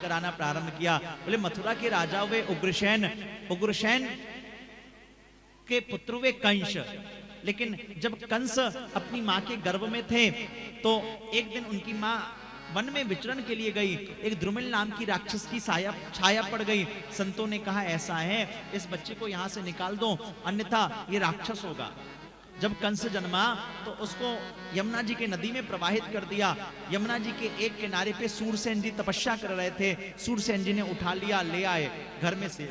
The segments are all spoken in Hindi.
कराना प्रारंभ किया। बोले मथुरा के राजा हुए उग्रसेन, उग्रसेन के पुत्र हुए कंस। लेकिन जब कंस अपनी मां के गर्भ में थे तो एक दिन उनकी मां वन में विचरण के लिए गई, एक द्रुमिल नाम की राक्षस की छाया पड़ गई। संतों ने कहा ऐसा है, इस बच्चे को यहां से निकाल दो, अन्यथा ये राक्षस होगा। जब कंस जन्मा तो उसको यमुना जी के नदी में प्रवाहित कर दिया। यमुना जी के एक किनारे पे सूरसेन जी तपस्या कर रहे थे, सूरसेन जी ने उठा लिया, ले आए घर में से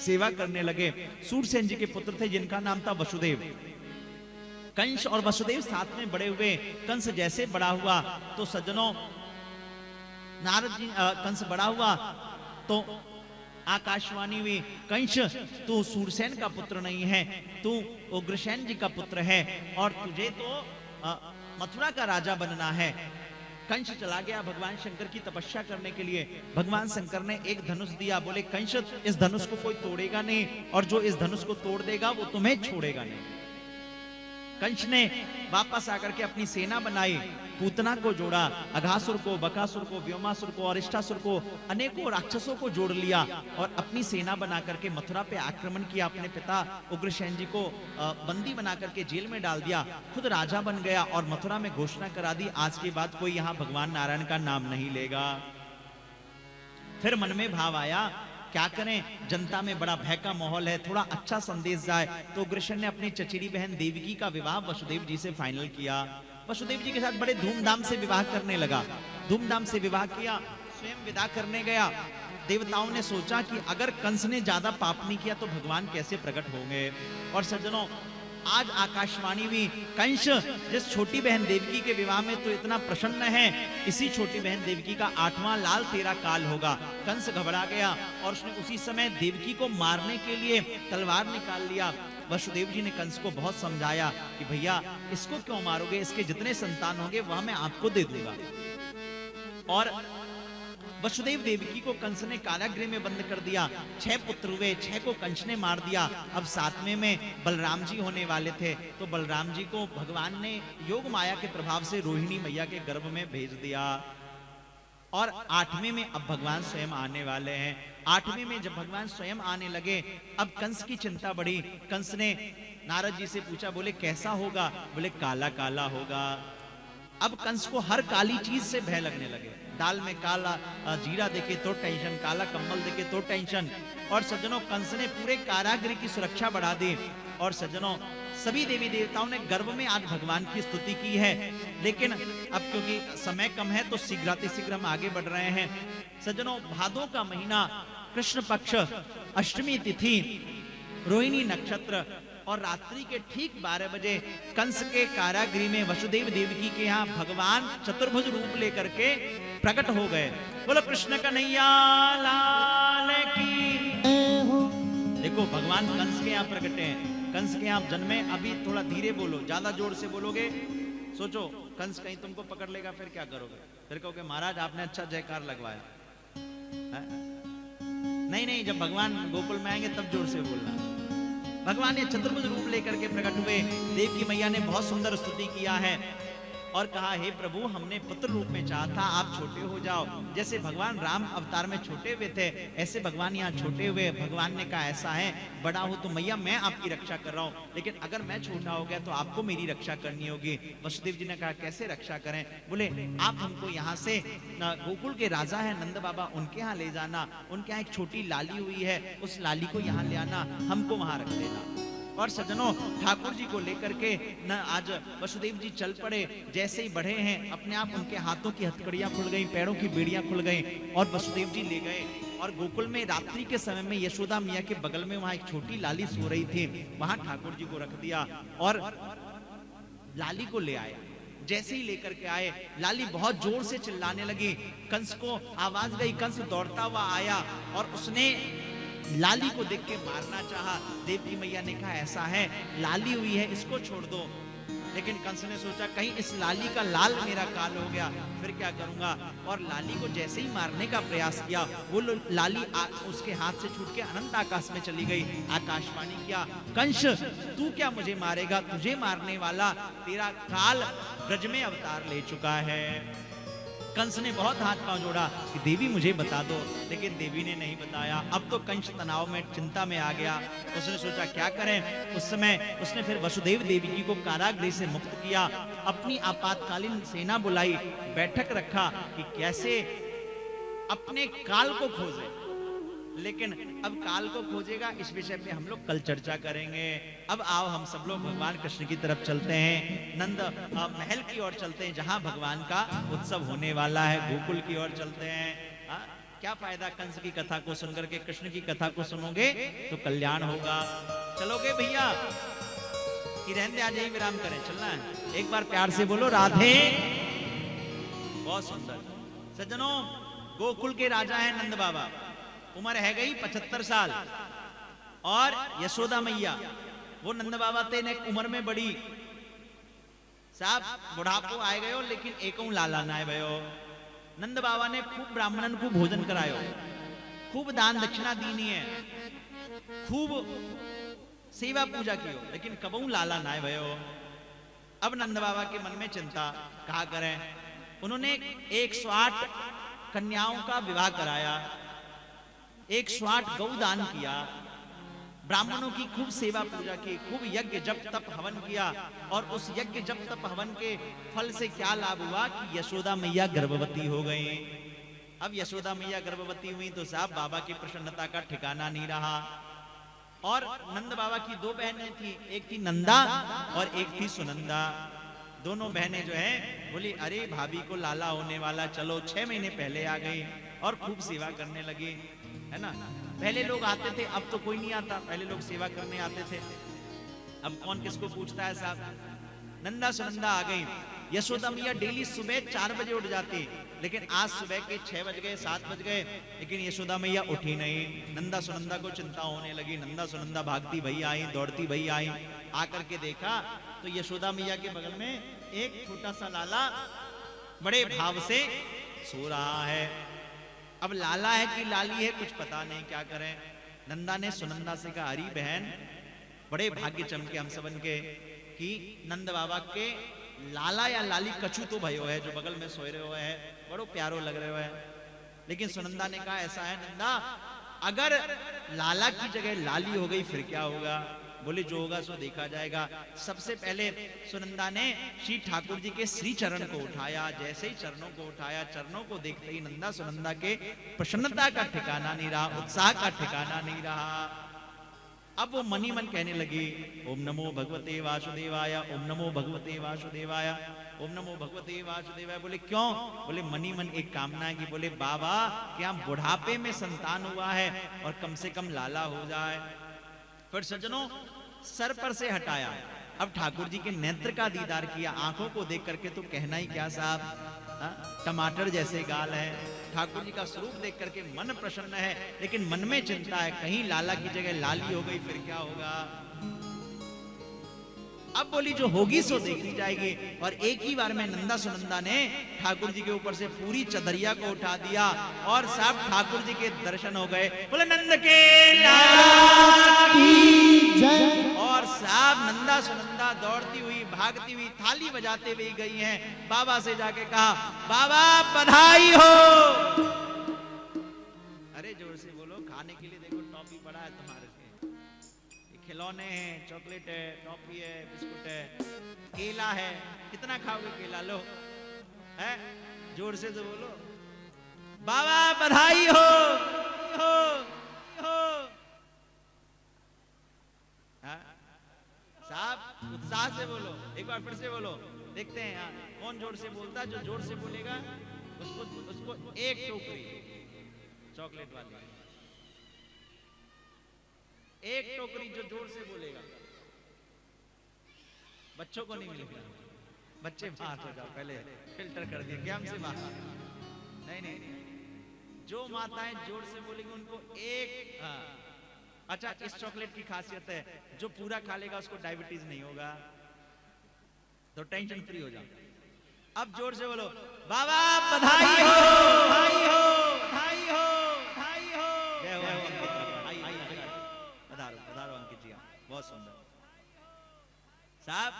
सेवा करने लगे। सूरसेन जी के पुत्र थे जिनका नाम था वसुदेव। कंस और वसुदेव साथ में बड़े हुए। कंस जैसे बड़ा हुआ तो सज्जनों, नारद जी, कंस बड़ा हुआ तो आकाशवाणी हुई, कंस तू सूरसेन का पुत्र नहीं है, तू उग्रसेन जी का पुत्र है और तुझे तो मथुरा का राजा बनना है। कंस चला गया भगवान शंकर की तपस्या करने के लिए। भगवान शंकर ने एक धनुष दिया, बोले कंस इस धनुष को कोई तोड़ेगा नहीं और जो इस धनुष को तोड़ देगा वो तुम्हें छोड़ेगा नहीं। कंस ने वापस आकर के अपनी सेना बनाई, पूतना को जोड़ा, अघासुर को, बकासुर को, व्योमासुर को, अरिष्टासुर को, अनेकों राक्षसों को जोड़ लिया और अपनी सेना बना करके मथुरा पे आक्रमण किया। अपने पिता उग्रसेन जी को बंदी बना करके जेल में डाल दिया, खुद राजा बन गया और मथुरा में घोषणा करा दी, आज के बाद कोई यहाँ भगवान नारायण का नाम नहीं लेगा। फिर मन में भाव आया, क्या करें, जनता में बड़ा भय का माहौल है, थोड़ा अच्छा संदेश जाए। तो उग्रसेन ने अपनी चचेरी बहन देवकी का विवाह वसुदेव जी से फाइनल किया। वसुदेव जी के साथ बड़े धूमधाम से विवाह करने लगा, धूमधाम से विवाह किया, स्वयं विदा करने गया। देवताओं ने सोचा कि अगर कंस ने ज्यादा पाप नहीं किया तो भगवान कैसे प्रकट होंगे। और सज्जनों, आज आकाशवाणी हुई, कंस जिस छोटी बहन देवकी के विवाह में तो इतना प्रसन्न है, इसी छोटी बहन देवकी का 8वां लाल तेरा काल होगा। कंस घबरा गया और उसने उसी समय देवकी को मारने के लिए तलवार निकाल लिया। वसुदेव जी ने कंस को बहुत समझाया कि भैया इसको क्यों मारोगे, इसके जितने संतान होंगे वह मैं आपको दे दूंगा। और वसुदेव देवकी को कंस ने कारागृह में बंद कर दिया। 6 पुत्र हुए, 6 को कंस ने मार दिया। अब 7वें में बलराम जी होने वाले थे तो बलराम जी को भगवान ने योग माया के प्रभाव से रोहिणी मैया के गर्भ में भेज दिया। और 8वें में अब भगवान स्वयं आने वाले हैं। 8वें में जब भगवान स्वयं आने लगे, अब कंस की चिंता बढ़ी। कंस ने नारद जी से पूछा, बोले कैसा होगा? बोले काला काला होगा। अब कंस को हर काली चीज से भय लगने लगे। दाल में काला जीरा देखे तो टेंशन, काला कम्बल देखे तो टेंशन। और सज्जनों, कंस ने पूरे कारागृह की सुरक्षा बढ़ा दी। और सज्जनों, सभी देवी देवताओं ने गर्भ में आज भगवान की स्तुति की है। लेकिन अब क्योंकि समय कम है तो शीघ्र हम आगे बढ़ रहे हैं। सज्जनों, भादों का महीना, कृष्ण पक्ष, अष्टमी तिथि, रोहिणी नक्षत्र और रात्रि के ठीक 12 बजे कंस के कारागृह में वसुदेव देवकी के यहाँ भगवान चतुर्भुज रूप लेकर के प्रकट हो गए। बोलो कृष्ण कन्हैया लाल की। देखो, भगवान कंस के यहाँ प्रकटे हैं। कंस के यहाँ जन्मे। अभी थोड़ा धीरे बोलो, ज्यादा जोर से बोलोगे सोचो कंस कहीं तुमको पकड़ लेगा, फिर क्या करोगे? फिर कहोगे महाराज आपने अच्छा जयकार लगवाया है? नहीं, जब भगवान गोकुल में आएंगे तब जोर से बोलना। भगवान ने चतुर्भुज रूप लेकर के प्रकट हुए। देवकी मैया ने बहुत सुंदर स्तुति किया है और कहा, हे प्रभु, हमने पुत्र रूप में चाहा था, आप छोटे हो जाओ। जैसे भगवान राम अवतार में छोटे हुए थे, ऐसे भगवान यहाँ छोटे हुए। भगवान ने कहा, ऐसा है, बड़ा हो तो मैया मैं आपकी रक्षा कर रहा हूँ, लेकिन अगर मैं छोटा हो गया तो आपको मेरी रक्षा करनी होगी। वसुदेव जी ने कहा, कैसे रक्षा करें? बोले आप हमको यहाँ से गोकुल के राजा है नंद बाबा, उनके यहाँ ले जाना। उनके यहाँ एक छोटी लाली हुई है, उस लाली को यहाँ ले आना, हमको वहां रख देना। और सज्जनों, ठाकुर जी को लेकर के न आज वसुदेव जी चल पड़े। जैसे ही बढ़े हैं, अपने आप उनके हाथों की हथकड़ियां खुल गई, पैरों की बेड़ियां खुल गई और वसुदेव जी ले गए। और गोकुल में रात्रि के समय में यशोदा मैया के बगल में वहां एक छोटी लाली सो रही थी, वहां ठाकुर जी को रख दिया और लाली को ले आए। जैसे ही लेकर के आए, लाली बहुत जोर से चिल्लाने लगी। कंस को आवाज गई, कंस दौड़ता हुआ आया और उसने लाली को देख के मारना चाहा। देवकी मैया ने कहा, ऐसा है, लाली हुई है, इसको छोड़ दो। लेकिन कंस ने सोचा, कहीं इस लाली का लाल मेरा काल हो गया, फिर क्या करूंगा? और लाली को जैसे ही मारने का प्रयास किया, वो लाली उसके हाथ से छूट के अनंत आकाश में चली गई। आकाशवाणी किया, कंस तू क्या मुझे मारेगा? तुझे मारने वाला तेरा काल ब्रज में अवतार ले चुका है। कंस ने बहुत हाथ पांव जोड़ा कि देवी मुझे बता दो, लेकिन देवी ने नहीं बताया। अब तो कंस तनाव में, चिंता में आ गया। उसने सोचा क्या करें। उस समय उसने फिर वसुदेव देवी जी को कारागृह से मुक्त किया, अपनी आपातकालीन सेना बुलाई, बैठक रखा कि कैसे अपने काल को खोजे। लेकिन अब काल को खोजेगा, इस विषय पे हम लोग कल चर्चा करेंगे। अब आओ हम सब लोग भगवान कृष्ण की तरफ चलते हैं, नंद महल की ओर चलते हैं, जहां भगवान का उत्सव होने वाला है। गोकुल की ओर चलते हैं। क्या फायदा कंस की कथा को सुनकर के, कृष्ण की कथा को सुनोगे तो कल्याण होगा। चलोगे भैया कि रहने आज यही विराम करें? चलना है? एक बार प्यार से बोलो राधे। बहुत सुंदर सज्जनों, गोकुल के राजा हैं नंद बाबा। उम्र है गई 75 साल। और यशोदा मैया वो नंद बाबा थे ने उम्र में बड़ी साहब, बुढ़ापो आए गयो, लेकिन एकऊ लाला ना भयो। नंद बाबा ने खूब ब्राह्मणन को भोजन करायो, खूब दान दक्षिणा दीनी है, खूब सेवा पूजा कियो, लेकिन कबू लाला ना भयो। अब नंद बाबा के मन में चिंता, कहा करें। उन्होंने 108 कन्याओं का विवाह कराया, 108 गौ दान किया, ब्राह्मणों की खूब सेवा पूजा की, खूब यज्ञ जप तप हवन किया। और उस यज्ञ जप तप हवन के फल से क्या लाभ हुआ कि यशोदा मैया गर्भवती हो गई। अब यशोदा मैया गर्भवती हुई तो साहब बाबा की प्रसन्नता का ठिकाना नहीं रहा। और नंद बाबा की 2 बहनें थी, एक थी नंदा और एक थी सुनंदा। दोनों बहनें जो है बोली, अरे भाभी को लाला होने वाला, चलो 6 महीने पहले आ गई और खूब सेवा करने लगी, है ना। पहले लोग आते थे, अब तो कोई नहीं आता। पहले लोग सेवा करने आते थे, अब कौन किसको पूछता है साहब। नंदा सुनंदा आ गई। यशोदा मैया डेली सुबह 4 बजे उठ जाती, लेकिन आज सुबह के 6 बज गए, 7 बज गए, लेकिन यशोदा मैया उठी नहीं। नंदा सुनंदा को चिंता होने लगी। नंदा सुनंदा भागती भई आई, दौड़ती भई आई। आकर के देखा तो यशोदा मैया के बगल में एक छोटा सा लाला बड़े भाव से सो रहा है। अब लाला है कि लाली है कुछ पता नहीं, क्या करें। नंदा ने सुनंदा से कहा, अरे बहन, बड़े भाग्य चमके हम सबन के कि नंद बाबा के लाला या लाली कछु तो भयो है, जो बगल में सोए रहे हुए है, बड़ो प्यारो लग रहे है। लेकिन सुनंदा ने कहा, ऐसा है नंदा, अगर लाला की जगह लाली हो गई फिर क्या होगा? बोले जो होगा सो देखा जाएगा। सबसे पहले सुनंदा ने श्री ठाकुर जी के श्री चरण को उठाया। जैसे ही चरणों को उठाया, चरणों को देखते ही नंदा सुनंदा के प्रसन्नता का ठिकाना नहीं रहा, उत्साह का ठिकाना नहीं रहा। अब वो मनी मन कहने लगी, ओम नमो भगवते वासुदेवाय, ओम नमो भगवते वासुदेवाय, ओम नमो भगवते वासुदेवाय। बोले क्यों? बोले मनी मन एक कामना है कि बोले बाबा क्या बुढ़ापे में संतान हुआ है और कम से कम लाला हो जाए। फिर सज्जनों सर पर से हटाया, अब ठाकुर जी के नेत्र का दीदार किया। आंखों को देख करके तो कहना ही क्या साहब, टमाटर जैसे गाल है। ठाकुर जी का स्वरूप देख करके मन प्रसन्न है, लेकिन मन में चिंता है, कहीं लाला की जगह लाली हो गई फिर क्या होगा। अब बोली जो होगी सो देखी जाएगी। और एक ही बार में नंदा सुनंदा ने ठाकुर जी के ऊपर से पूरी चदरिया को उठा दिया और साहब ठाकुर जी के दर्शन हो गए। बोले नंद के लाला की जय। और साहब नंदा सुनंदा दौड़ती हुई भागती हुई थाली बजाते हुए गई हैं। बाबा से जाके कहा, बाबा बधाई हो। अरे जोर से बोलो, खाने के लिए देखो टॉफी पड़ा है तुम्हारे से, खिलौने हैं, चॉकलेट है, टॉफी है, बिस्कुट है, केला है, कितना खाओगे केला? लो है, जोर से तो बोलो, बाबा बधाई हो, हो, हो। साहब उत्साह से बोलो, एक बार फिर से बोलो, देखते हैं यहाँ कौन जोर से बोलता है। जो जोर से बोलेगा उसको एक टोकरी चॉकलेट वाली, एक टोकरी जो जोर से बोलेगा। बच्चों को नहीं मिलेगा, बच्चे बाहर हो जाओ, पहले फिल्टर कर दिया क्या हमसे बाहर। नहीं नहीं, जो माताएं जोर से बोलेंगी उनको एक। अच्छा, इस चॉकलेट की खासियत है, जो पूरा खा लेगा उसको डायबिटीज नहीं होगा, तो टेंशन फ्री हो जाओ। अब जोर से बोलो, बाबा बधाई हो, बधाई हो, बधाई हो, बधाई हो। जय हो, पधारो अंकित जी, बहुत सुंदर। साहब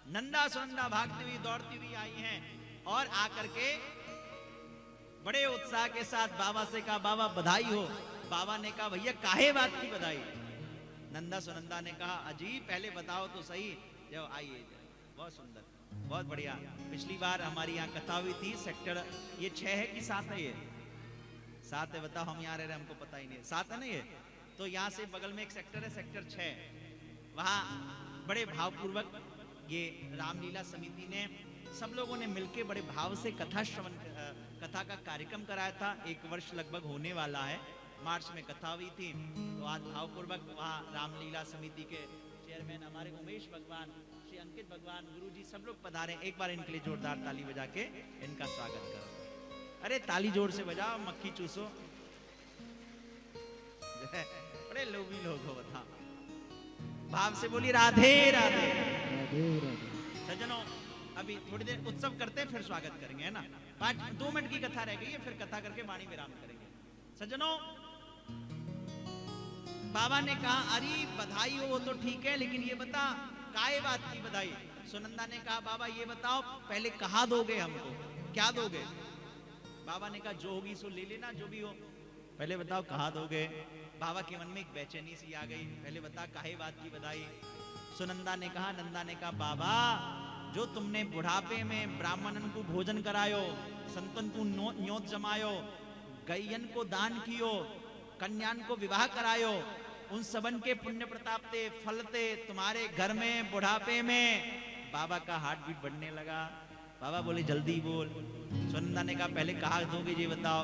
नंदा सुनंदा भागती हुई दौड़ती हुई आई हैं और आकर के बड़े उत्साह के साथ बाबा से कहा बाबा बधाई हो। बाबा ने कहा भैया काहे बात की बधाई। नंदा सुनंदा ने कहा अजी पहले बताओ तो सही। जो आइए, बहुत सुंदर, बहुत बढ़िया। पिछली बार हमारी यहाँ कथा हुई थी। सेक्टर ये 6 है कि 7 है? ये 7 है। बताओ, हम यहाँ रह रहे, हमको पता ही नहीं। 7 है ना ये? तो यहाँ से बगल में एक सेक्टर है, सेक्टर 6। वहाँ बड़े भावपूर्वक ये रामलीला समिति ने, सब लोगों ने मिलकर बड़े भाव से कथा का कार्यक्रम कराया था। 1 वर्ष लगभग होने वाला है। मार्च में कथा हुई थी। तो आज भावपूर्वक वहाँ रामलीला समिति के चेयरमैन हमारे उमेश भगवान, श्री अंकित भगवान, गुरुजी सब लोग पधारे। एक बार इनके लिए जोरदार ताली बजा के इनका स्वागत करो। अरे ताली जोर से बजाओ, मक्खी चूसो। बड़े लोभी लोग हो, बता भाव से बोली राधे राधे। सज्जनों, अभी थोड़ी देर उत्सव करते हैं, फिर स्वागत करेंगे, है ना। 2 मिनट की कथा रह गई है, फिर कथा करके वाणी विराम करेंगे। सज्जनों, बाबा ने कहा अरे बधाई हो वो तो ठीक है, लेकिन ये बता काय बात की बधाई। सुनंदा ने कहा बाबा ये बताओ पहले कहा दोगे हमको, क्या दोगे। बाबा ने कहा जो होगी सो ले लेना, जो भी हो, पहले बताओ कहा दोगे। बाबा के मन में एक बेचैनी सी आ गई, पहले बता काहे बात की बधाई। सुनंदा ने कहा, नंदा ने कहा बाबा जो तुमने बुढ़ापे में ब्राह्मणन को भोजन करायो, संतन को न्योत जमायो, गैयन को दान कियो, कन्यान को विवाह करायो, उन सबन के पुण्य प्रताप ते फलते तुम्हारे घर में बुढ़ापे में बाबा का हार्ट बीट बढ़ने लगा। बाबा बोले जल्दी बोल। सुनंदा ने कहा पहले कहा दोगे ये बताओ।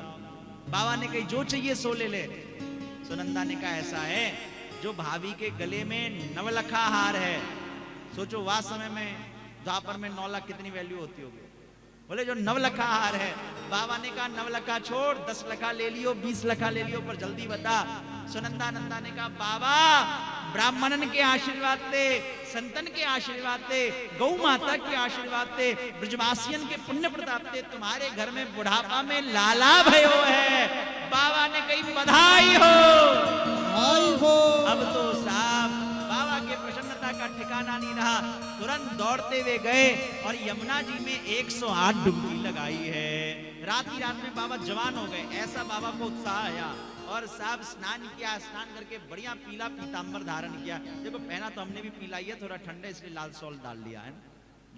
बाबा ने कही जो चाहिए सो ले ले। सुनंदा ने कहा ऐसा है, जो भाभी के गले में नवलखा हार है, सोचो वाह समय में द्वापर में 9 लाख कितनी वैल्यू होती होगी। बोले जो 9 लखा हार है। बाबा ने कहा 9 लखा छोड़, 10 लखा ले लियो, 20 लखा ले लियो, पर जल्दी बता। सुनंदा नंदा ने कहा बाबा ब्राह्मणन के आशीर्वाद ते, संतन के आशीर्वाद ते, गौ माता के आशीर्वाद ते, ब्रजवासियन के पुण्य प्रताप ते तुम्हारे घर में बुढ़ापा में लाला भयो है। बाबा ने कही बधाई हो। अब तो साहब बाबा के प्रसन्नता का ठिकाना नहीं रहा। तुरंत दौड़ते हुए गए और यमुना जी में 108 डुबकी लगाई है। रात ही रात में बाबा जवान हो गए, ऐसा बाबा को उत्साह आया। और साहब स्नान किया, स्नान करके बढ़िया पीला पीतांबर धारण किया। देखो पहना तो हमने भी पीला ही है, थोड़ा ठंडे इसलिए लाल सॉल डाल लिया है ना,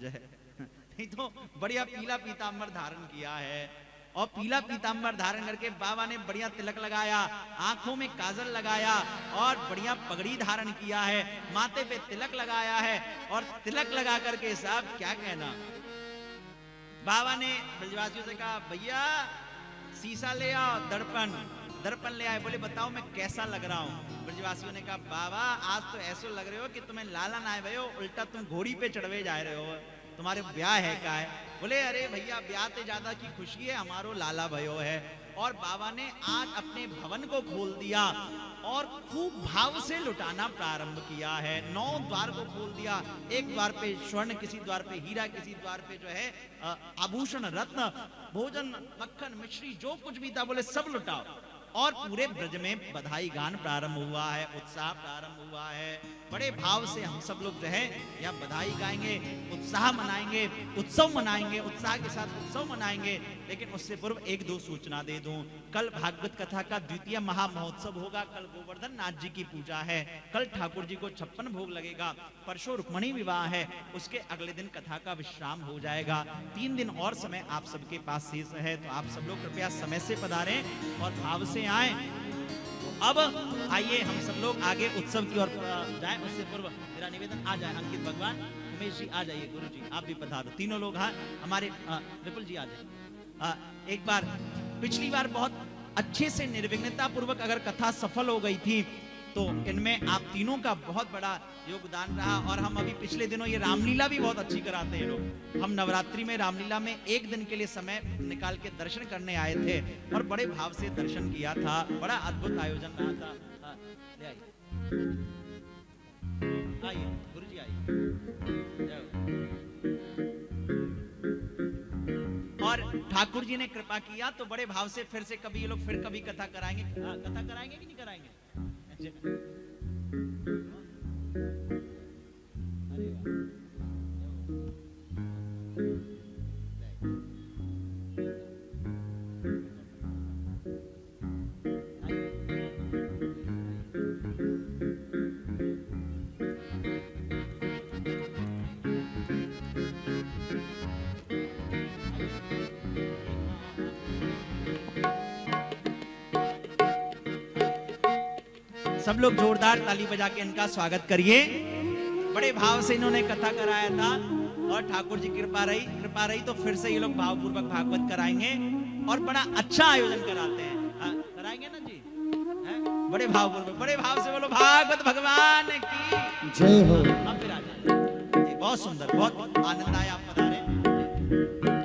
नहीं तो बढ़िया पीला पीतांबर धारण किया है। और पीला पीतांबर धारण करके बाबा ने बढ़िया तिलक लगाया, आंखों में काजल लगाया और बढ़िया पगड़ी धारण किया है, माथे पे तिलक लगाया है। और तिलक लगा करके साहब क्या कहना, बाबा ने ब्रजवासियों से कहा भैया शीशा ले आओ, दर्पण ले आए। बोले बताओ मैं कैसा लग रहा हूँ। ब्रजवासियों ने कहा बाबा आज तो ऐसे लग रहे हो कि तुम्हें लाला ना आए हो, उल्टा तुम घोड़ी पे चढ़वे जा रहे हो, तुम्हारे ब्याह है का है। बोले अरे भैया ब्याह ते ज्यादा की खुशी है, हमारो लाला भयो है। और बाबा ने आज अपने भवन को खोल दिया और खूब भाव से लुटाना प्रारंभ किया है। 9 द्वार को खोल दिया, एक द्वार पे स्वर्ण, किसी द्वार पे हीरा, किसी द्वार पे जो है आभूषण, रत्न, भोजन, मक्खन, मिश्री, जो कुछ भी था बोले सब लुटाओ। और पूरे ब्रज में बधाई गान प्रारंभ हुआ है, उत्साह प्रारंभ हुआ है। बड़े भाव से हम सब लोग जो है यहाँ बधाई गाएंगे, उत्साह मनाएंगे, उत्सव मनाएंगे, उत्साह के साथ उत्सव मनाएंगे। लेकिन उससे पूर्व 1-2 सूचना दे दूं। कल भागवत कथा का 2य महामहोत्सव होगा। कल गोवर्धन नाथ जी की पूजा है, कल ठाकुर जी को 56 भोग लगेगा, परसों रुक्मणी विवाह है, उसके अगले दिन कथा का विश्राम हो जाएगा। 3 दिन और समय आप सबके पास शेष है, तो आप सब लोग कृपया समय से पधारें और भाव से आए। अब आइए हम सब लोग आगे उत्सव की ओर जाएं। उससे पूर्व मेरा निवेदन आ जाए, अंकित भगवान, उमेश जी आ जाइए, गुरु जी आप भी पधारो, तीनों लोग हाँ हमारे विपुल जी आ जाए। एक बार पिछली बार बहुत अच्छे से निर्विघ्नता पूर्वक अगर कथा सफल हो गई थी, तो इनमें आप तीनों का बहुत बड़ा योगदान रहा। और हम अभी पिछले दिनों ये रामलीला भी बहुत अच्छी कराते हैं लोग। हम नवरात्रि में रामलीला में 1 दिन के लिए समय निकाल के दर्शन करने आए थे और बड़े भाव से दर्शन किया था। बड़ा अद्भुत आयोजन रहा था। ले आइए, आइए गुरु जी आइए। और ठाकुर जी ने कृपा किया तो बड़े भाव से फिर से कभी ये लोग फिर कभी कथा कराएंगे। कथा कराएंगे कि नहीं कराएंगे? अरे वाह। सब लोग जोरदार ताली बजा के इनका स्वागत करिए। बड़े भाव से इन्होंने कथा कराया था और ठाकुर जी कृपा रही तो फिर से ये लोग भावपूर्वक भागवत कराएंगे और बड़ा अच्छा आयोजन कराते हैं। कराएंगे ना जी? बड़े भाव से बोलो भागवत भगवान की जय हो। अब फिर आ जाए। बहुत सुंदर, बहुत आनंद आया, आप पधारे।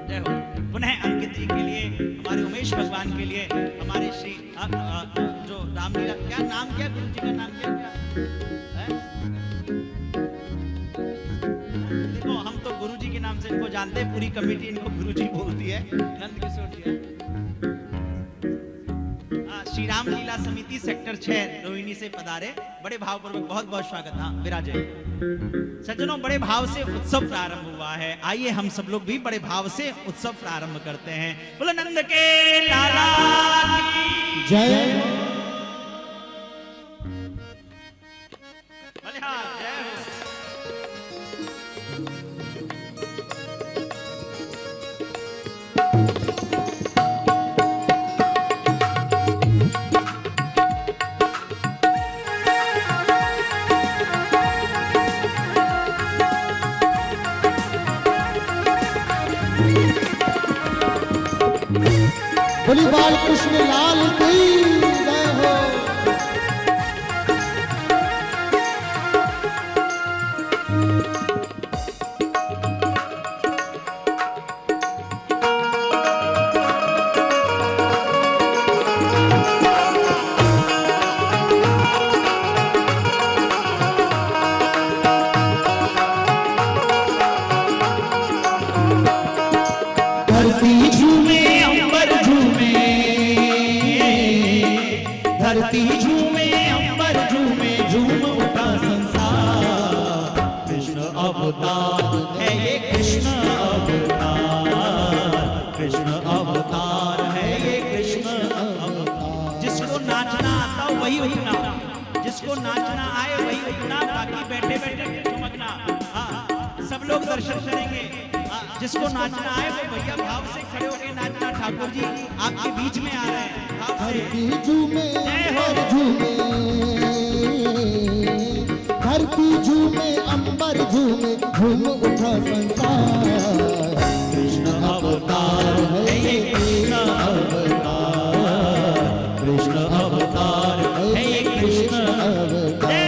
जय हो। पुनः अंकित जी के लिए, हमारे उमेश भगवान के लिए, हमारे श्री जो रामलीला, क्या नाम, क्या गुरु जी का नाम क्या है? देखो हम तो गुरु जी के नाम से इनको जानते हैं, पूरी कमेटी इनको गुरु जी बोलती है। नंद किशोर जी श्री राम लीला समिति सेक्टर 6 रोहिणी से पधारे। बड़े भावपूर्वक बहुत बहुत स्वागत। हाँ विराजे। सज्जनों, बड़े भाव से उत्सव प्रारंभ हुआ है। आइए हम सब लोग भी बड़े भाव से उत्सव प्रारंभ करते हैं। बोलो नंद के लाला की जय। बलिहार जय हो। बोली बाल कृष्ण लाल की जय हो। धरती झूमे अंबर झूमे, धरती झूमे अंबर झूमे, झूम उठा संसार। कृष्ण अवतार है ये, कृष्ण अवतार, कृष्ण अवतार है ये, कृष्ण अवतार। जिसको नाचना आता वही उठना, जिसको नाचना आए वही उठना, बाकी बैठे बैठे चमकना। सब लोग दर्शन करेंगे। जिसको नाचना आए वो भैया भाव से खड़े होकर नाचना। ठाकुर जी आपके बीच में आ रहे हैं। भाव से धरती झूमे अंबर झूमे, धरती झूमे अंबर झूमे, झूम उठा संसार। कृष्ण अवतार है ये, कृष्ण अवतार, कृष्ण अवतार है ये, कृष्ण अवतार।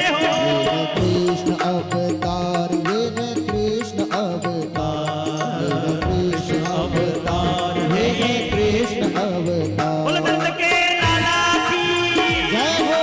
कृष्ण अवतार ये है, कृष्ण अवतार, कृष्ण अवतार है ये, कृष्ण अवतार। बोलो नंद के लाला की जय हो।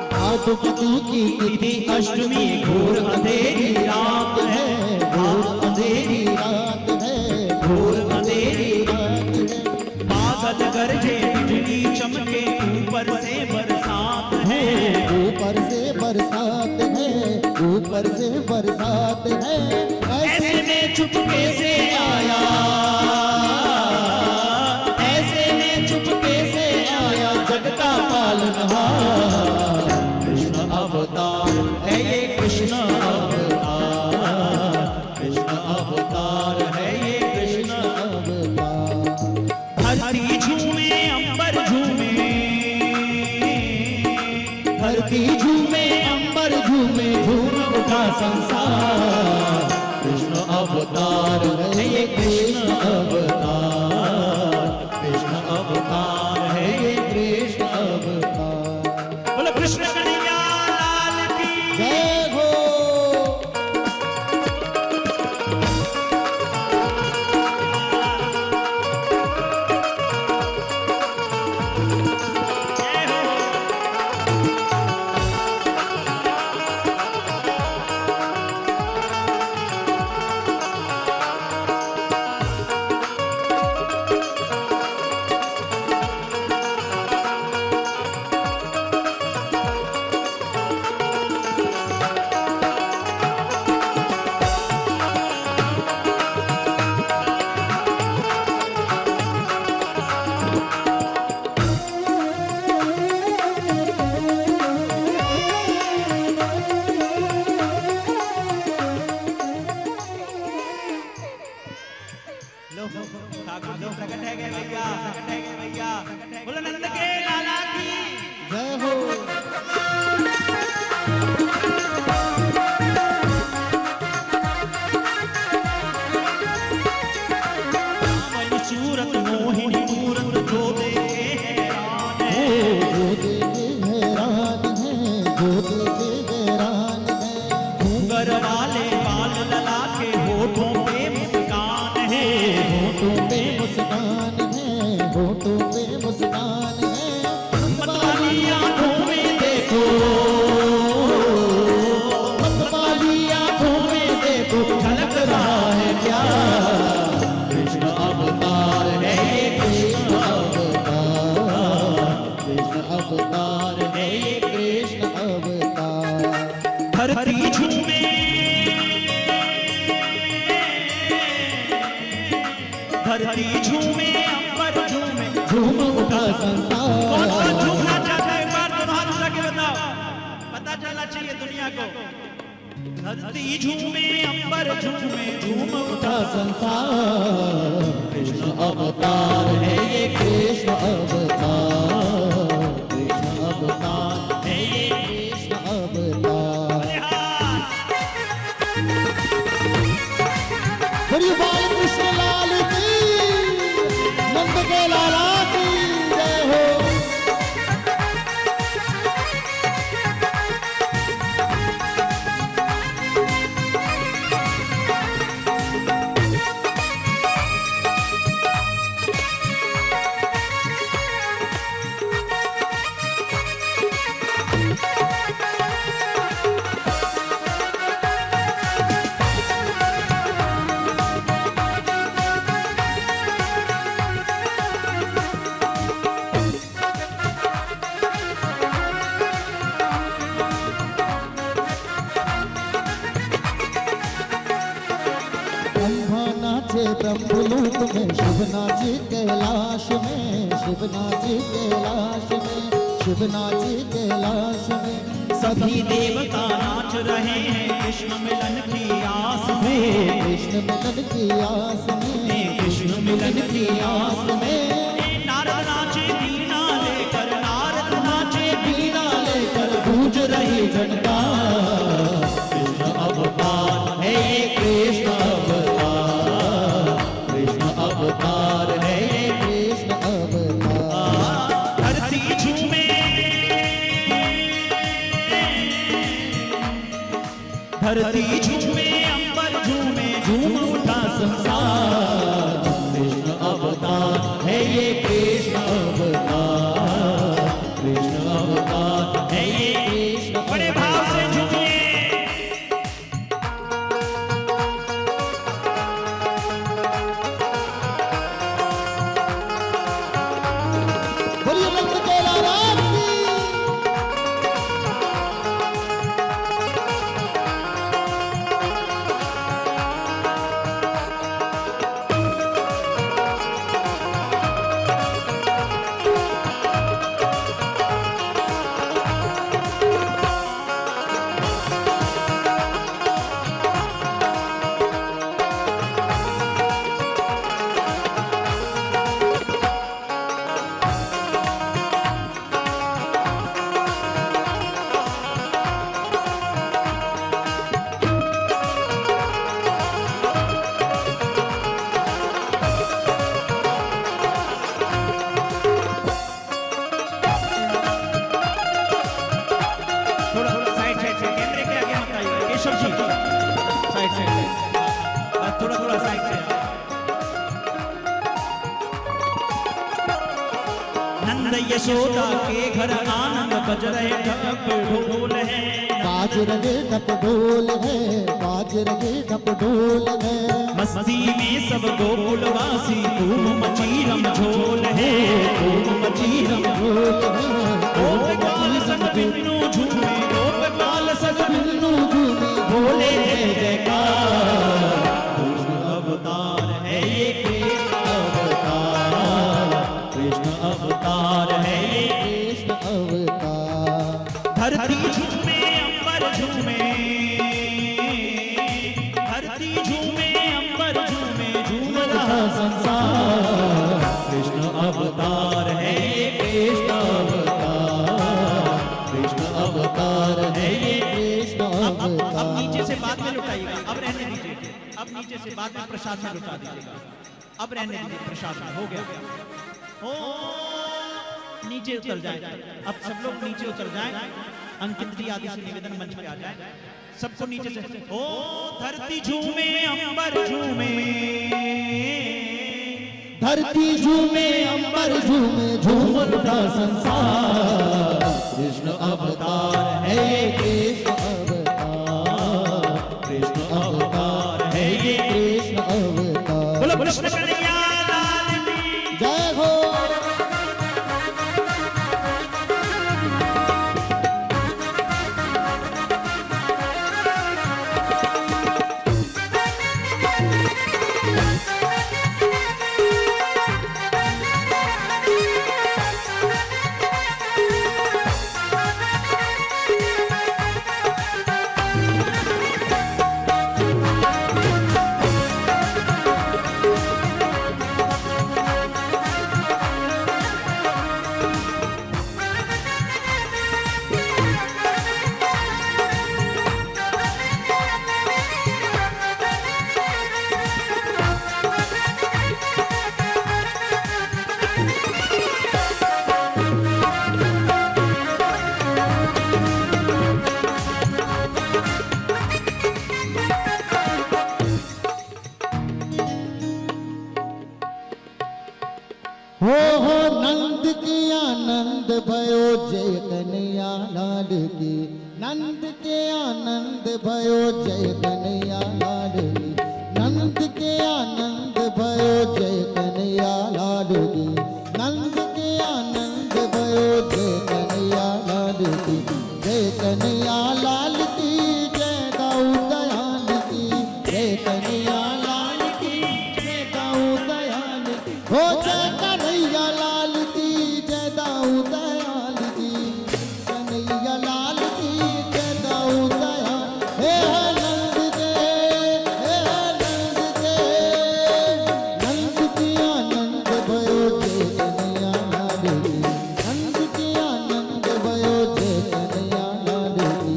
भादु की तिथि अष्टमी, घोर अंधेरी रात है, घोर अंधेरी रात है, घोर अंधेरी रात है। बादल गरजे, बिजली चमके, ऊपर से बरसात है, ऊपर से बरसात है, ऊपर से बरसात है। ऐसे में चुपके से आया, ऐसे में चुपके से आया जगता पालनहार। कृष्ण अवतार है ये, कृष्ण अवतार, कृष्ण अवतार है ये, कृष्ण अवतार। धरती झूमे अंबर झूमे, धरती झूमे अंबर झूमे, झूम उठा संसार। कृष्ण अवतार है ये, कृष्ण अवतार, कृष्ण अवतार है ये, कृष्ण अवतार। बोलो कृष्ण कन्हैया लाल की जय हो। जय हो। धरती झूमे, धरती झूमे, अंबर झूमे, झूम उठा संसार। कौन कौन झूमना चाहता है? एक बार दोनों हाथ उठा के बताओ, पता चलना चाहिए दुनिया को। धरती झूमे, अंबर झूमे, झूम उठा संसार। कृष्ण अवतार है ये, कृष्ण अवतार, कृष्ण अवतार है ये, कृष्ण अवतार। बड़ी बाल कृष्ण लाल की, नंद के लाला की जय हो। ब्रह्मा नाचे ब्रह्मलोक में, शिव नाचे कैलाश में, शिव नाचे कैलाश में, शिव नाचे कैलाश में। सभी देवता नाच रहे हैं कृष्ण मिलन की आस में, कृष्ण मिलन की आस में, कृष्ण मिलन की आस में। में। नारद नाचे बीना लेकर, नारद नाचे बीना लेकर गूंज रही झनकार। कृष्ण अवतार है ये, कृष्ण अवतार, कृष्ण अवतार है ये, कृष्ण अवतार। धरती झूमे, धरती झूमे, अंबर झूमे, झूम उठा संसार। कृष्ण अवतार है ये, कृष्ण अवतार, कृष्ण अवतार है ये, कृष्ण बड़े भाव से झूमिए। बोलिए नंद के लाला की। थोड़ा साइड साइड से, कैमरे के आगे मत आइए केशव जी, साइड साइड से, थोड़ा थोड़ा साइड से। नंद यशोदा के घर आनंद बज रहे ढप ढोल है, बाज रहे ढप ढोल है, बाज रहे ढप ढोल है। मस्ती में सब गोकुलवासी धूम मची रमझोल है, धूम मची ढोल है, गोपाल संग बिन्नु झूमे, गोपाल संग बिन्नु झूमे, बोले जय जयकार। कृष्ण अवतार है ये, कृष्ण अवतार, कृष्ण अवतार है ये। कृष्ण अवतार। धरती झूमे, अंबर झूमे, धरती झूमे, अंबर झूमे, झूम रहा संसार। कृष्ण अवतार है ये, कृष्ण अवतार, कृष्ण अवतार है ये, कृष्ण अब अवतार। नीचे से बाद में लुटाइएगा, अब रहने दीजिए, अब नीचे से बाद में प्रसाद में लुटा दीजिएगा, अब रहने दीजिए प्रसाद में, हो गया। ओ नीचे उतर जाए, अब सब लोग नीचे उतर जाए, अंकित जी आदि से निवेदन मंच पे आ जाए, सबको नीचे से। ओ धरती झूमे, अंबर झूमे, धरती झूमे, अंबर झूमे, झूम उठा संसार। कृष्ण अवतार है ये, कृष्ण अवतार, कृष्ण अवतार है ये, कृष्ण अवतार। बोलो कृष्ण कन्हैया लाल की जय हो। के आनंद भयो जय कन्हैया लाल की, नंद के आनंद भयो जय कन्हैया लाल की, नंद के आनंद भयो जय कन्हैया लाल की, जय कन्हैया लाल की, जय दाऊ दयाल की, जय कन्हैया लाल की, जय दाऊ दयाल की, हो जय कन्हैया लाल की, जय दाऊ दयाल की, कन्हैया लाल की, जय दाऊ दयाल, हे नंद के, हे नंद के, नंद के आनंद भयो जय कन्हैया लाल की, नंद के आनंद भयो जय कन्हैया लाल की।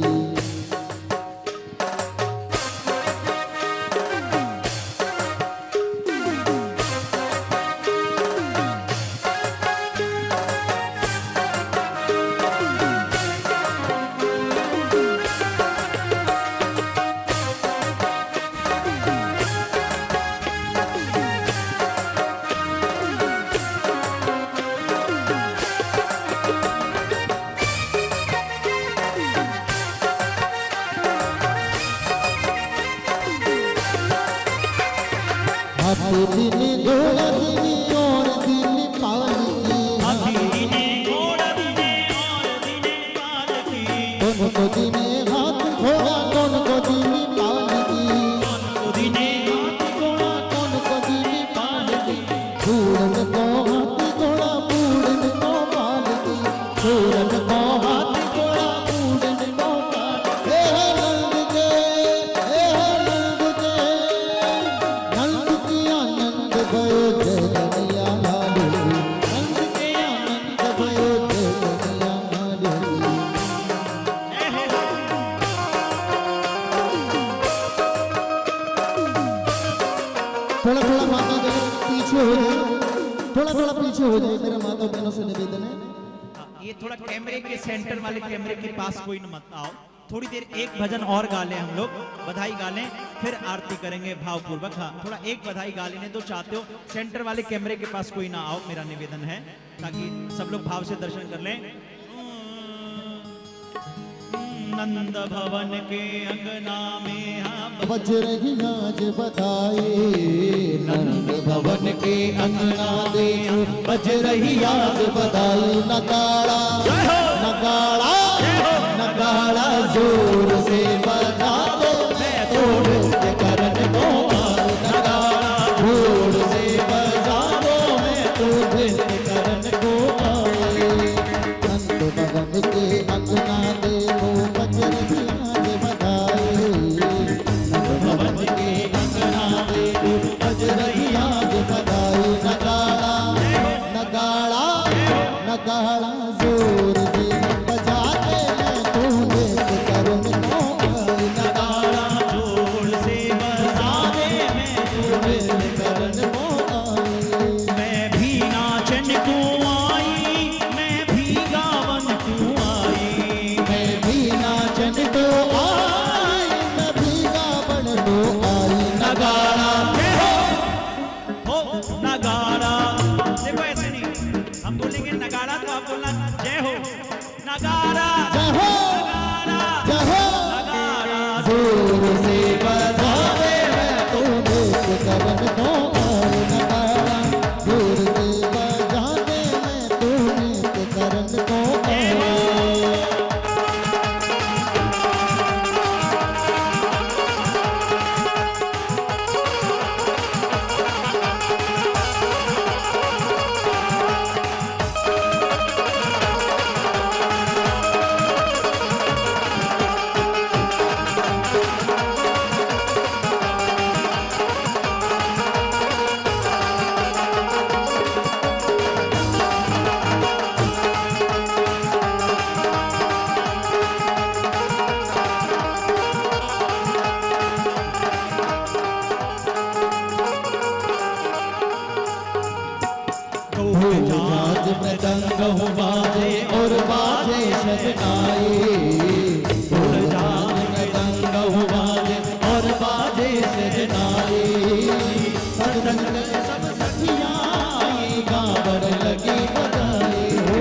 हाथी दिन घोड़ा दिन और दिन पालकी, दोनों को दिने हाथ घोड़ा कौन को दिनी पालकी, कौन को दिनी पालकी, पूरन को हाथी घोड़ा पूरन को पालकी, पूरन को हाथी घोड़ा पूरन को पालकी, हे नंद के, हे नंद के, नंद की आनंद भयो जय कन्हैया लाल की, नंद के आनंद भयो जय कन्हैया लाल की। थोड़ा थोड़ा माता बहनों पीछे हो जाए, थोड़ा थोड़ा पीछे हो जाए, मेरा माता बहनों से निवेदन है। ये थोड़ा कैमरे के सेंटर वाले कैमरे के पास कोई न मत आओ, थोड़ी देर एक भजन और गा लें हम लोग, बधाई गा लें, फिर आरती करेंगे भावपूर्वक। हाँ, थोड़ा एक बधाई गा लेने दो, चाहते हो सेंटर वाले कैमरे के पास कोई ना आओ, मेरा निवेदन है, ताकि सब लोग भाव से दर्शन कर लें। नंद भवन के अंगना में हाँ बज रही आज बधाई, नंद भवन के अंगना दे बज रही आज बधाई, नगाड़ा नगाड़ा नगाड़ा जोर से बजा दो, मैं तो नृत्य करने को आई, नगाड़ा जोर से बजा दो, मैं तो नृत्य करने को आई, नंद भवन के अंगना दे बज रही आज बधाई, नंद भवन के अंगना दे बज रही आज बधाई, नगाड़ा नगाड़ा नगाड़ा जोर से बजा के मैं तू नृत्य करने को आई, नगाड़ा जोर से बजा दे, मैं तू नृत्य करने को आई। मैं भी नाचन को आई, मैं भी गावन को आई, मैं भी नाचन को आई, मैं भी गावन को आई, नगाड़ा हो नगाड़ा। देखो ऐसे नहीं, हम बोलेंगे नगाड़ा तो आप बोलना जय हो, नगाड़ा जय हो नगाड़ा जय हो, नगाड़ा। जोर से बजा दे मैं तू नृत्य करने को आई, नगाड़ा जोर से बजा दे मैं तू नृत्य करने को आई। आज मृदंग हो बाजे और बाजे शहनाई, आज मृदंग हो बाजे और बाजे शहनाई, सत्संग सब सखियां आई गावन लगी बधाई हो,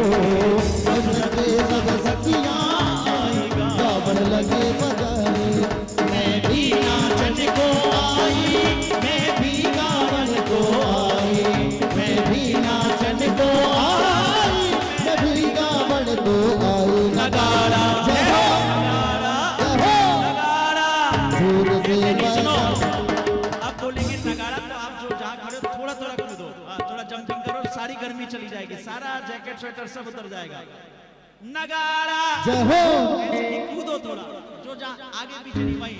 सत्संग सब सखियां आई गावन लगी बजाए। मैं भी नाचन को आई, मैं भी गावन को आई, मैं भी नाचन को आई, मैं भी गावन को आई। नगाड़ा जय हो, जय हो, नगाड़ा। दूर से सुनो, बजा। अब बोलेंगे नगाड़ा तो आप जो जहाँ खड़े हो थोड़ा थोड़ा कूदो, थोड़ा जंपिंग करो, सारी गर्मी चली जाएगी, सारा जैकेट स्वेटर सब उतर जाएगा। नगाड़ा जय हो, ऐसे ही कूदो थोड़ा, जो जहाँ आगे पीछे नहीं वहीं।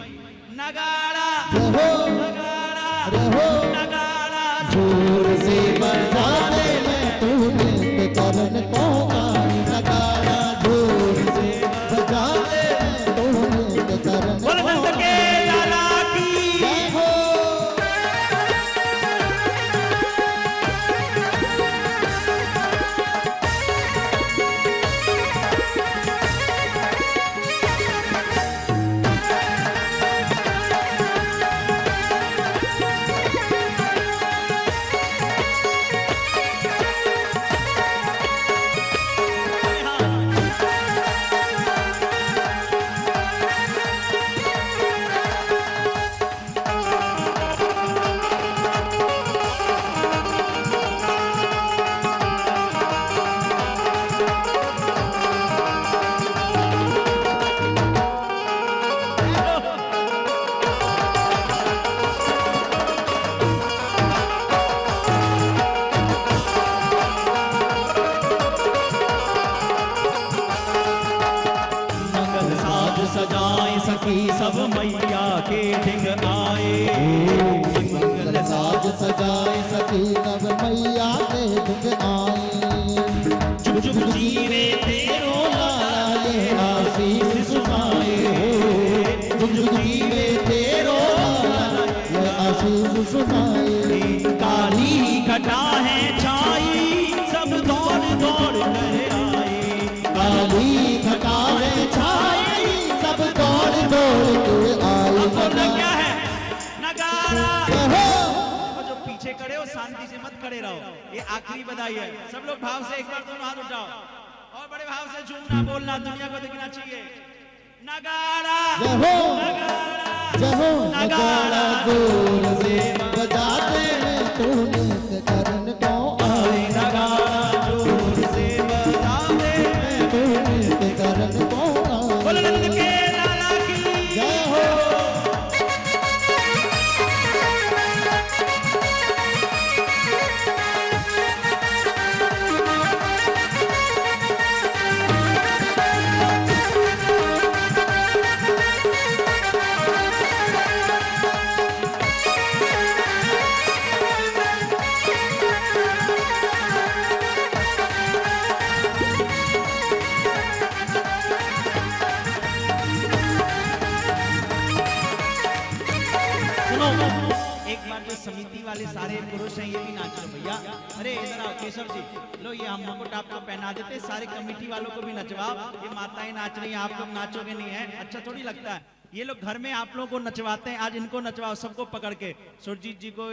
नगाड़ा जय हो, नगाड़ा जय हो, नगाड़ा। जोर से बजा दे मैं तू नृत्य करन को आई। नगाड़ा जोर से बजा दे मैं तू नृत्य करन बोल को नंद के आई। लाला की। जय हो, मंगल साज सजाए सखी सब मैया के ढिंग आए। मंगल साज सजाए सखी सब मैया के ढिंग आए। जुग जुग जीवे तेरो लाला ये आशीष सुनाए हो, जुग जुग जीवे तेरो लाला ये आशीष सुनाए। काली घटा है छाई सब दौड़ दौड़ कर आए। काली घटा है छाई सब दौड़ दौड़ के आए। अब बोलना क्या है? नगाड़ा। जय हो, देखो जो पीछे खड़े हो शांति से मत खड़े रहो, ये आखिरी बधाई है। सब लोग भाव से एक बार दोनों हाथ उठाओ और बड़े भाव से झूमना बोलना, दुनिया को दिखना चाहिए। नगाड़ा जय हो, नगाड़ा जय हो, नगाड़ा जोर से बजाते में तू नृत्य करन को आई। नगाड़ा जोर से बजाते हैं। तू नृत्य करन को बोलो आई। नंद के लाला की। जय हो, सुनो, एक बार जो समिति वाले सारे पुरुष हैं ये भी नाच लो भैया। अरे इधर आओ केशव जी, लो ये हम मुकुट आपको पहना देते, सारे कमेटी वालों को भी नचवाओ। ये माताएं नाच रही हैं, आप लोग नाचोगे नहीं है, अच्छा थोड़ी लगता है। ये लोग घर में आप लोगों को नचवाते हैं, आज इनको नचवाओ सबको पकड़ के। सुरजीत जी को,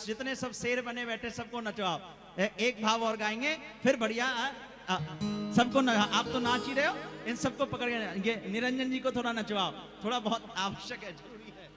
जितने सब शेर बने बैठे सबको नचवाओ। एक भाव और गाएंगे फिर बढ़िया। सबको आप तो नाच ही रहे हो, इन सबको पकड़ के ये निरंजन जी को थोड़ा नचवाओ, थोड़ा बहुत आवश्यक है, जरूरी है।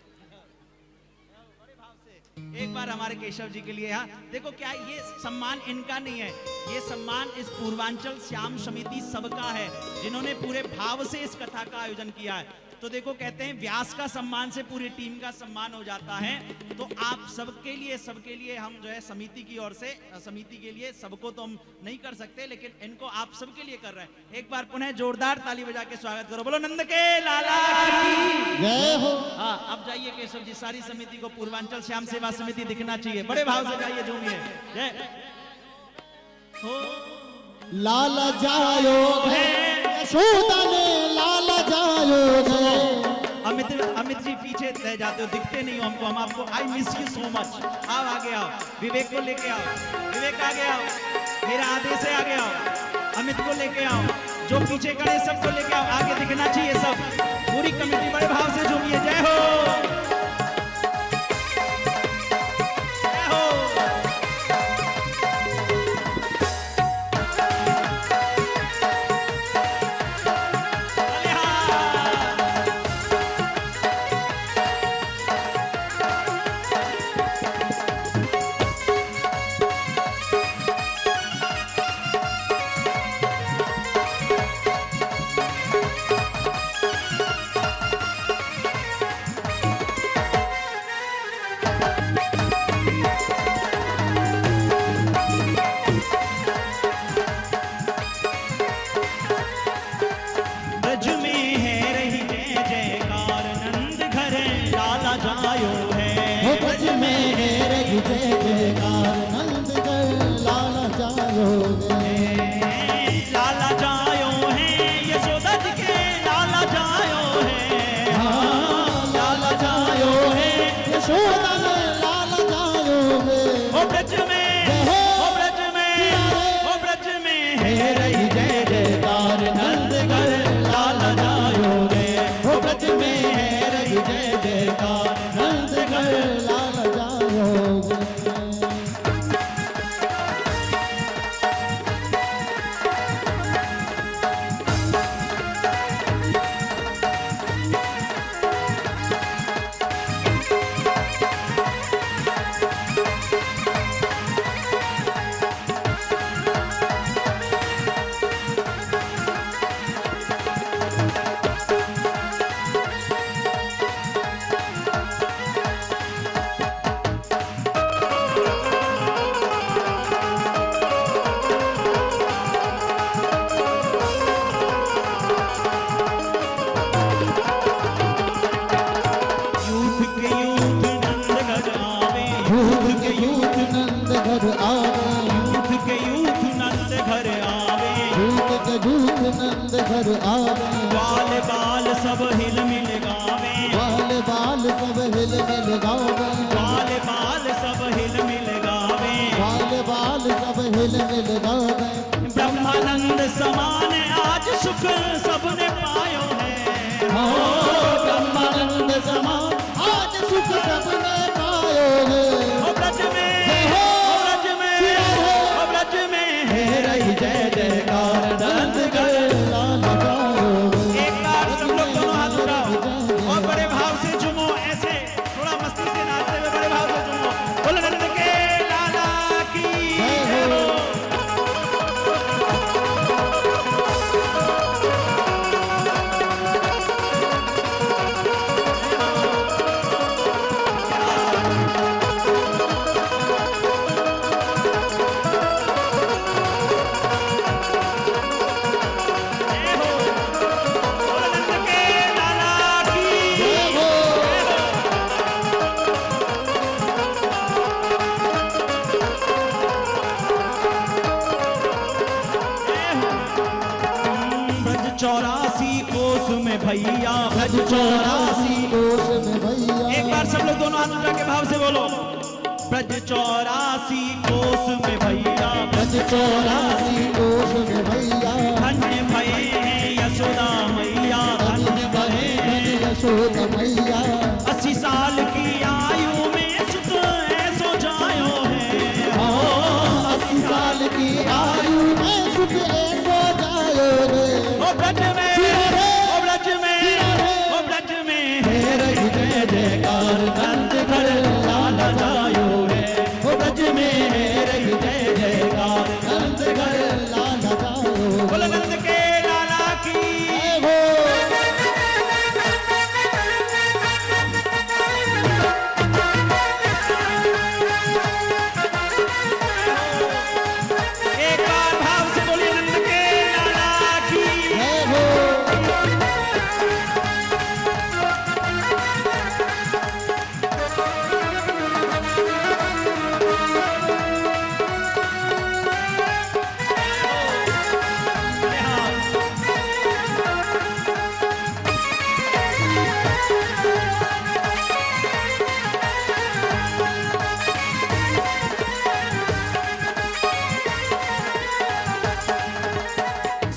एक बार हमारे केशव जी के लिए। हाँ देखो क्या ये सम्मान इनका नहीं है, ये सम्मान इस पूर्वांचल श्याम समिति सबका है, जिन्होंने पूरे भाव से इस कथा का आयोजन किया है। तो देखो कहते हैं व्यास का सम्मान से पूरी टीम का सम्मान हो जाता है। तो आप सबके लिए हम जो है समिति की ओर से, समिति के लिए सबको तो हम नहीं कर सकते, लेकिन इनको आप सबके लिए कर रहे हैं। एक बार पुनः जोरदार ताली बजा के स्वागत करो। बोलो नंद के लाला की जय हो। हाँ अब जाइए केशव जी, सारी समिति को पूर्वांचल श्याम सेवा समिति दिखना चाहिए, बड़े भाव से जाइए, झूमिए। जय हो। लाला जायो है यशोदा ने, लाला जायो है। अमित जी पीछे रह जाते हो, दिखते नहीं हो हमको, हम आपको I miss you so much. आओ आगे आओ, विवेक को लेके आओ, विवेक आगे आओ, मेरा आदेश से आगे आओ, अमित को लेके आओ, जो पीछे खड़े सबको लेके आओ, आगे दिखना चाहिए सब, पूरी कमेटी बड़े भाव से झूमिए। जय हो, जय हो। यशोदा ने लाल जायोगे। ओ ब्रज में, ओ ब्रज में, ओ ब्रज में है रही जय जयकार नंद घर लाल जायोगे। ओ ब्रज में है रही जय जयकार नंद घर लाल जायोगे। नंद घर आवे। बाल बाल सब हिल मिल गावे। बाल बाल सब हिल मिल गावे। बाल बाल सब हिल मिल गावे। बाल बाल सब हिल मिल गावे। ब्रह्मानंद समान आज सुख सबने पायो है। हो ब्रह्मानंद समान आज सुख सबने पायो है। ओ ब्रज में, ओ ब्रज में, ओ ब्रज में है रही जय जयकार नंद घर। एक बार सब लोग दोनों हाथ उठाओ और बड़े भाव से झूमो। ऐसे थोड़ा मस्ती से नाचते हुए बड़े भाव से झूमो। बोलो नंद के लाला की जय हो। भैया ब्रज 84 कोस में भैया। एक बार सब लोग दोनों हाथ उठा के भाव से बोलो। ब्रज 84 कोस में भैया। ब्रज 84 कोस में भैया। धन्य भये हैं यशोदा मैया। धन्य भये हैं यशोदा मैया। 80 साल की आयु में सुत ऐसो जायो है। 80 साल की आयु में सुख ऐसो जायो रे। ओ ब्रज में, ओ ब्रज में, ओ ब्रज में है रही जय जयकार नंद घर लाल जायो है। ओ ब्रज में है रही जय जयकार नंद घर लाल जायो। बोलो नंद के लाला की जय हो। एक बार भाव से बोलिए नंद के लाला की जय हो।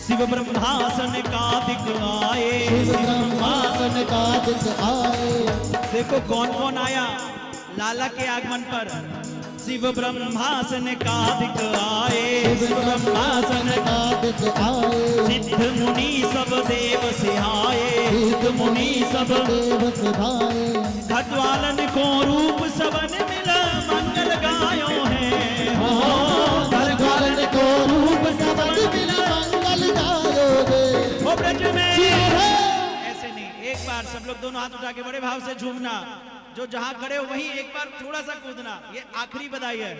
शिव ब्रह्मासन का दिख आए। शिव ब्रह्मासन का दिख आए। देखो कौन कौन आया लाला के आगमन पर। शिव ब्रह्मासन का दिख आए। शिव ब्रह्मासन का दिख आए। सिद्ध मुनि सब देव सिहाए। सिद्ध मुनि सब देव सिधाए। खट्वालन को रूप सबन मिल मंगल गायो है। खट्वालन को रूप सबन मिल मंगल गायो रे। ओ ब्रज में ऐसे नहीं, एक बार सब लोग दोनों हाथ उठा के बड़े भाव से झूमना। जो जहां खड़े हो वहीं एक बार थोड़ा सा कूदना। ये आखिरी बधाई है।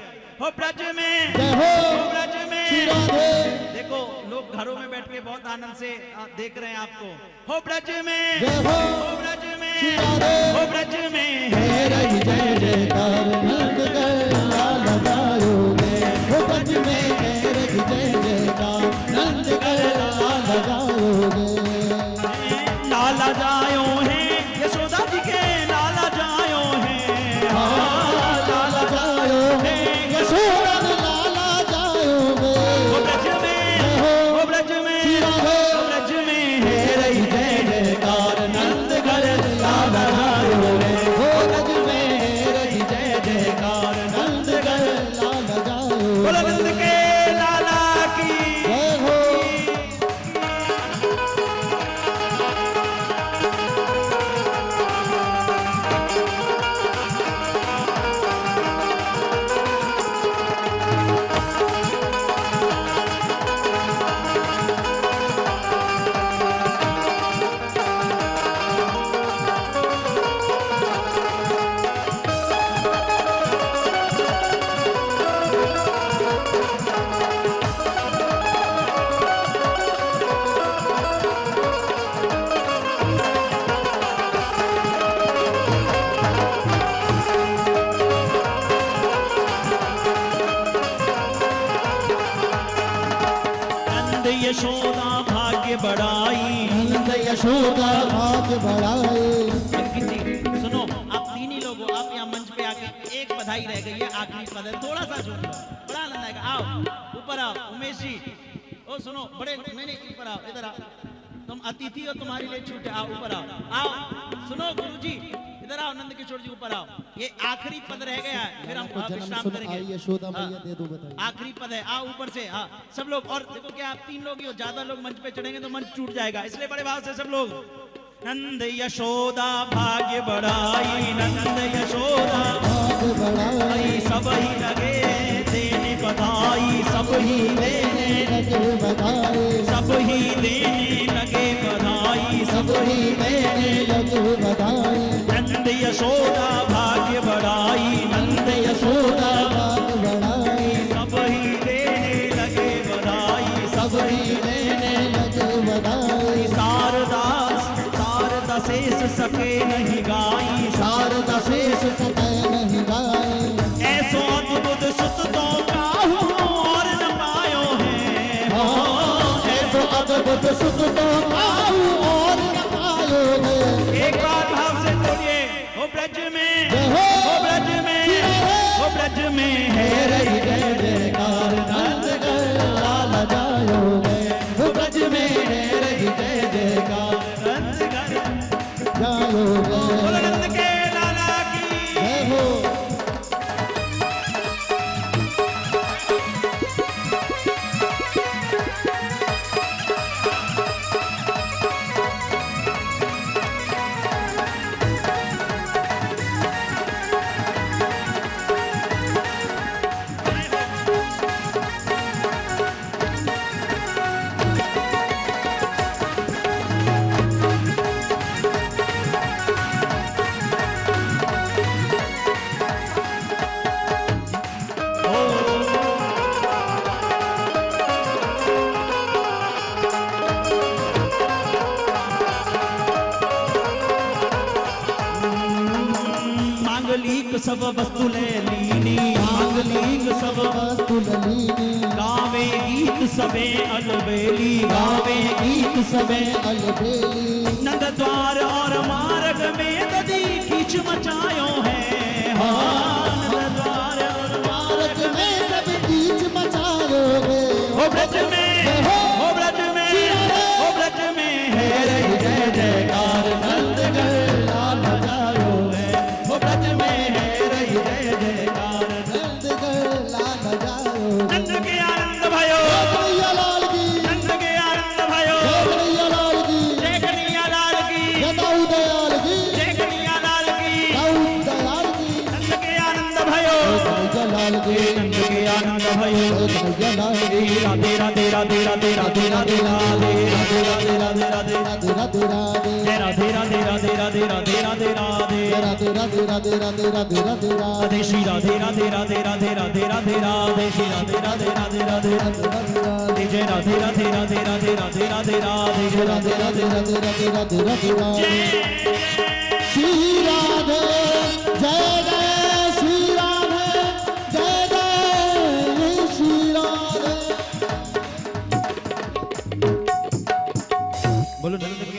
हो ब्रज में, जय हो। हो ब्रज में। राधे। देखो लोग घरों में बैठ के बहुत आनंद से देख रहे हैं आपको। हो ब्रज में, जय हो। हो ब्रज में, राधे। हो ब्रज में है रही जय जयकार नंद घर लाल जायो रे। हो ब्रज में है रही जय जयकार नंद घर लाल जायो रे। लाला जायो है यशोदा जी के लाला जायो है। यशोदा भाग्य बढ़ाई। नंद यशोदा भाग्य बढ़ाए। अंकित जी सुनो, आप तीन ही लोग हो, आप यहाँ मंच पे आके एक बधाई रह गई है, आखिरी पद है, थोड़ा सा सुन लो, बड़ा आनंद आएगा। आओ ऊपर आओ उमेश जी, ओ सुनो बड़े, नहीं ऊपर आओ, इधर आओ, तुम अतिथि हो, तुम्हारे लिए छूट है, आओ ऊपर आओ। सुनो गुरुजी इधर आओ, नंद किशोर जी ऊपर आओ, ये आखिरी पद रह गया है, फिर हम विश्राम करेंगे। यशोदा मैया दे दो बताइए। आखिरी पद है, आओ ऊपर से। हाँ सब लोग, और देखो क्या आप तीन लोग ही हो, ज्यादा लोग मंच पे चढ़ेंगे तो मंच टूट जाएगा, इसलिए बड़े भाव से सब लोग। नंद यशोदा भाग्य बढ़ाई, नंद यशोदा भाग्य बढ़ाए। सब ही लगे देने बधाई, सब ही देने लगे बधाए। सब ही देने लगे बधाई, सब ही देने लगे बधाए। नंद यशोदा भाग्य बढ़ाई, नंद यशोदा भाग्य बढ़ाए। सब ही देने लगे बधाई, सब ही देने लगे बधाए। शारदा शेष सके नहीं गाई, शारदा शेष सके नहीं गाए। ऐसो अद्भुत सुत तो काहू और न पायो है। ऐसो अद्भुत सुख तो काहू और न पायो है। एक बार भाव से बोलिए, ओ ब्रज में, जय हो। ओ ब्रज में, ओ ब्रज में है रही जय जयकार नंद लाल जायो है। वो ब्रज में है रही जय जयकार नंद घर जायो बोलो है। नंद के लाला की। जय हो। मांगलिक सब वस्तु ले लीनी, मांगलिक सब वस्तु ललीनी। गावे गीत सबे अलबेली, गावे गीत सबे अलबेली। नंद द्वार और मार्ग में दधी खींच मचायो है। हाँ नंद द्वार और मार्ग में सब बीच मचायो है। ओ ब्रज में, ओ ब्रज में, ओ ब्रज में है रही जय जयकार नंद लाल जायो है। ओ ब्रज में है रही जय जयकार नंद लाल जायो। नंद के आनंद भयो, कन्हैया लाल की। नंद के आनंद भयो, कन्हैया लाल की। जय कन्हैया लाल की, दाऊ दयाल की। जय कन्हैया लाल की। दाऊ दयाल की। नंद के आनंद भयो, कन्हैया लाल की। नंद के आनंद भयो। कन्हैया लाल की। राधे राधे राधे राधे राधे राधे राधे राधे राधे राधे राधे राधे राधे राधे। जय राधे राधे राधे राधे राधे राधे राधे राधे राधे राधे राधे राधे राधे राधे। राधे श्री राधे राधे राधे राधे राधे राधे राधे श्री राधे राधे राधे राधे राधे जय राधे राधे राधे राधे राधे राधे राधे जय राधे राधे राधे राधे राधे राधे राधे। जय श्री राधे जय जय श्री राधे जय जय श्री राधे। बोलो नंद